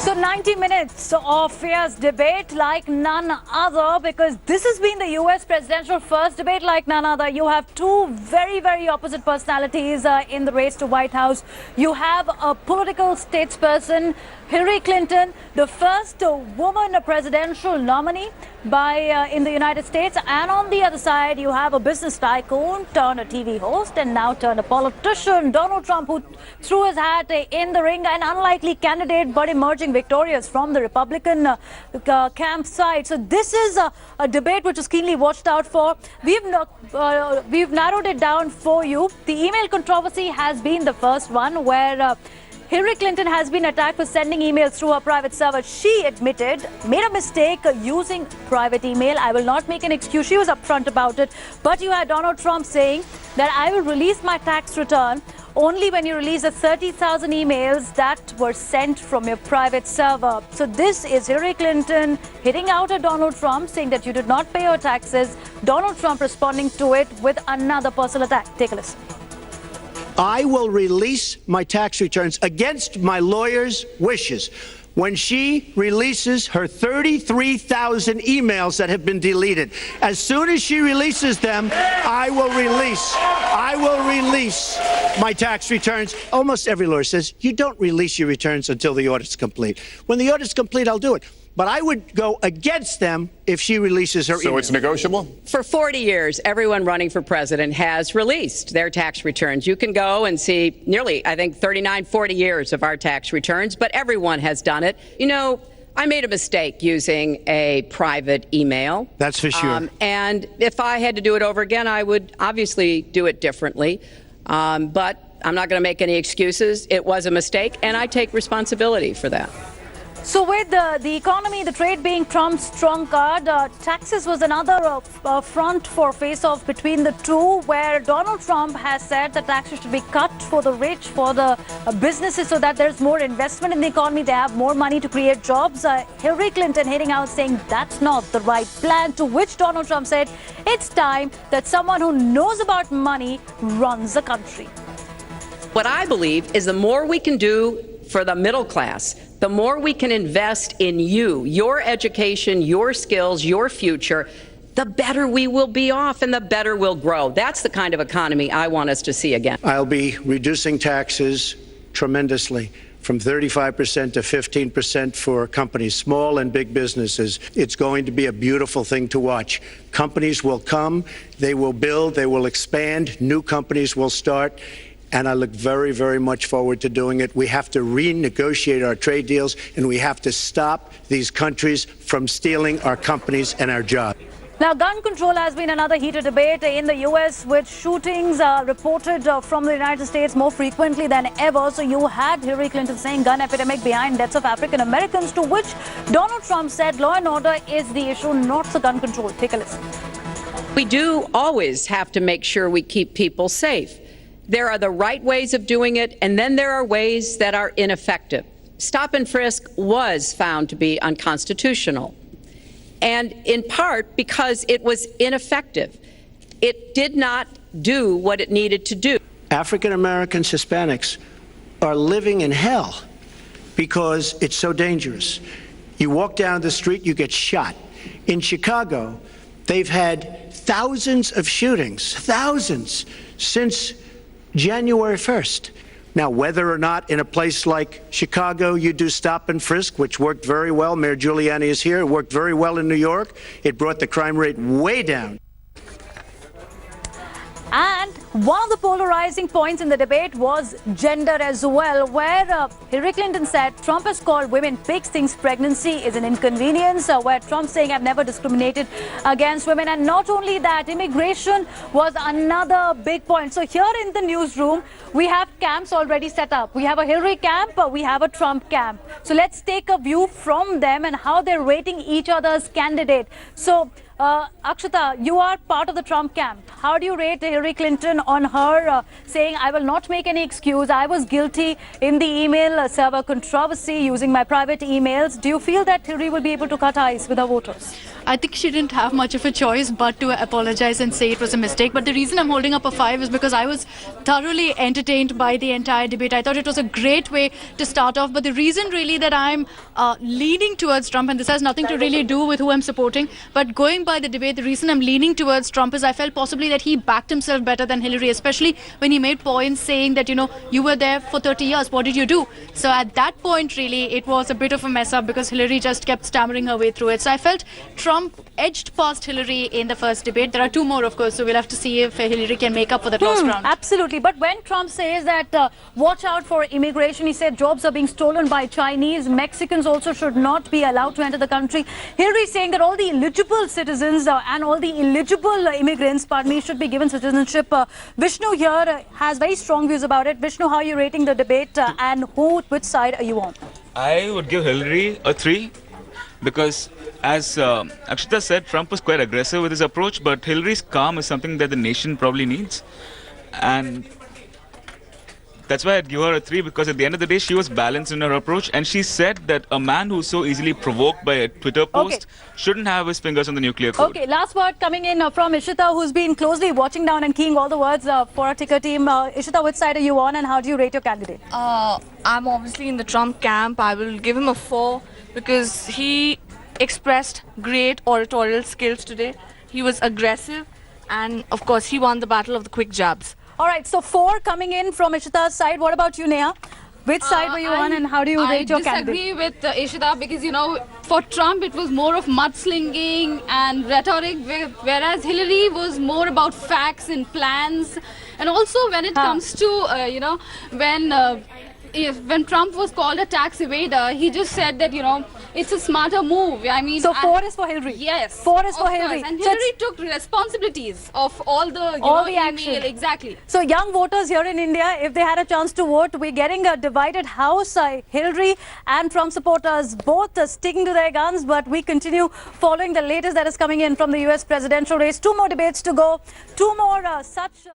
So 90 minutes of fierce debate like none other, because this has been the US presidential first debate like none other. You have two very opposite personalities in the race to White House. You have a political statesperson, Hillary Clinton, the first woman presidential nominee in the United States, and on the other side you have a business tycoon turned a TV host and now turned a politician, Donald Trump, who threw his hat in the ring, an unlikely candidate but emerging victorious from the Republican campsite. So this is a debate which is keenly watched out for. We've narrowed it down for you. The email controversy has been the first one, where Hillary Clinton has been attacked for sending emails through her private server. She admitted, made a mistake using private email. I will not make an excuse. She was upfront about it. But you had Donald Trump saying that I will release my tax return only when you release the 30,000 emails that were sent from your private server. So this is Hillary Clinton hitting out at Donald Trump, saying that you did not pay your taxes. Donald Trump responding to it with another personal attack. Take a listen. I will release my tax returns against my lawyer's wishes when she releases her 33,000 emails that have been deleted. As soon as she releases them, I will release my tax returns. Almost every lawyer says you don't release your returns until the audit's complete. When the audit's complete, I'll do it. But I would go against them if she releases her email. So it's negotiable? For 40 years, everyone running for president has released their tax returns. You can go and see nearly, I think, 39, 40 years of our tax returns, but everyone has done it. You know, I made a mistake using a private email. That's for sure. And if I had to do it over again, I would obviously do it differently. But I'm not going to make any excuses. It was a mistake, and I take responsibility for that. So with the economy, the trade being Trump's strong card, taxes was another front for face-off between the two, where Donald Trump has said that taxes should be cut for the rich, for the businesses, so that there's more investment in the economy, they have more money to create jobs. Hillary Clinton hitting out saying that's not the right plan, to which Donald Trump said it's time that someone who knows about money runs the country. What I believe is the more we can do for the middle class, the more we can invest in you, your education, your skills, your future, the better we will be off and the better we'll grow. That's the kind of economy I want us to see again. I'll be reducing taxes tremendously, from 35% to 15% for companies, small and big businesses. It's going to be a beautiful thing to watch. Companies will come, they will build, they will expand, new companies will start. And I look very much forward to doing it. We have to renegotiate our trade deals, and we have to stop these countries from stealing our companies and our jobs. Now, gun control has been another heated debate in the U.S., with shootings reported from the United States more frequently than ever. So you had Hillary Clinton saying gun epidemic behind deaths of African Americans, to which Donald Trump said law and order is the issue, not the gun control. Take a listen. We do always have to make sure we keep people safe. There are the right ways of doing it, and then there are ways that are ineffective. Stop and frisk was found to be unconstitutional, and in part because it was ineffective. It did not do what it needed to do. African Americans, Hispanics are living in hell because it's so dangerous. You walk down the street, you get shot. In Chicago, they've had thousands of shootings, thousands, since January 1st. Now, whether or not in a place like Chicago you do stop and frisk, which worked very well, Mayor Giuliani is here, it worked very well in New York, it brought the crime rate way down. And one of the polarizing points in the debate was gender as well, where Hillary Clinton said Trump has called women pigs, thinks pregnancy is an inconvenience, where Trump saying I've never discriminated against women. And not only that, immigration was another big point. So here in the newsroom, we have camps already set up. We have a Hillary camp, we have a Trump camp. So let's take a view from them and how they're rating each other's candidate. So Akshita, you are part of the Trump camp. How do you rate Hillary Clinton on her saying, I will not make any excuse, I was guilty in the email server controversy using my private emails? Do you feel that Hillary will be able to cut ties with her voters? I think she didn't have much of a choice but to apologize and say it was a mistake. But the reason I'm holding up a 5 is because I was thoroughly entertained by the entire debate. I thought it was a great way to start off. But the reason really that I'm leaning towards Trump, and this has nothing to really do with who I'm supporting, but going by the debate, the reason I'm leaning towards Trump is I felt possibly that he backed himself better than Hillary, especially when he made points saying that, you know, you were there for 30 years. What did you do? So at that point, really, it was a bit of a mess up because Hillary just kept stammering her way through it. So I felt Trump edged past Hillary in the first debate. There are 2 more, of course, so we'll have to see if Hillary can make up for that lost ground. Absolutely. But when Trump says that watch out for immigration, he said jobs are being stolen by Chinese, Mexicans also should not be allowed to enter the country. Hillary is saying that all the eligible citizens and all the eligible immigrants, should be given citizenship. Vishnu here has very strong views about it. Vishnu, how are you rating the debate and which side are you on? I would give Hillary a 3 because, as Akshita said, Trump was quite aggressive with his approach, but Hillary's calm is something that the nation probably needs. And that's why I'd give her a 3, because at the end of the day, she was balanced in her approach. And she said that a man who's so easily provoked by a Twitter post shouldn't have his fingers on the nuclear code. Okay, last word coming in from Ishita, who's been closely watching down and keying all the words for our ticker team. Ishita, which side are you on and how do you rate your candidate? I'm obviously in the Trump camp. I will give him a 4 because he expressed great oratorial skills today. He was aggressive and, of course, he won the battle of the quick jabs. All right, so 4 coming in from Ishita's side. What about you, Neha? Which side were you on and how do you rate your candidate? I disagree with Ishita because, you know, for Trump it was more of mudslinging and rhetoric, whereas Hillary was more about facts and plans. And also when it comes to, you know, when Trump was called a tax evader, he just said that, you know, it's a smarter move. I mean, so 4 is for Hillary. Yes, 4 is for Hillary. And Hillary took responsibilities of all the, the action. Exactly. So young voters here in India, if they had a chance to vote, we're getting a divided house. Hillary and Trump supporters both sticking to their guns, but we continue following the latest that is coming in from the US presidential race. 2 more debates to go. 2 more such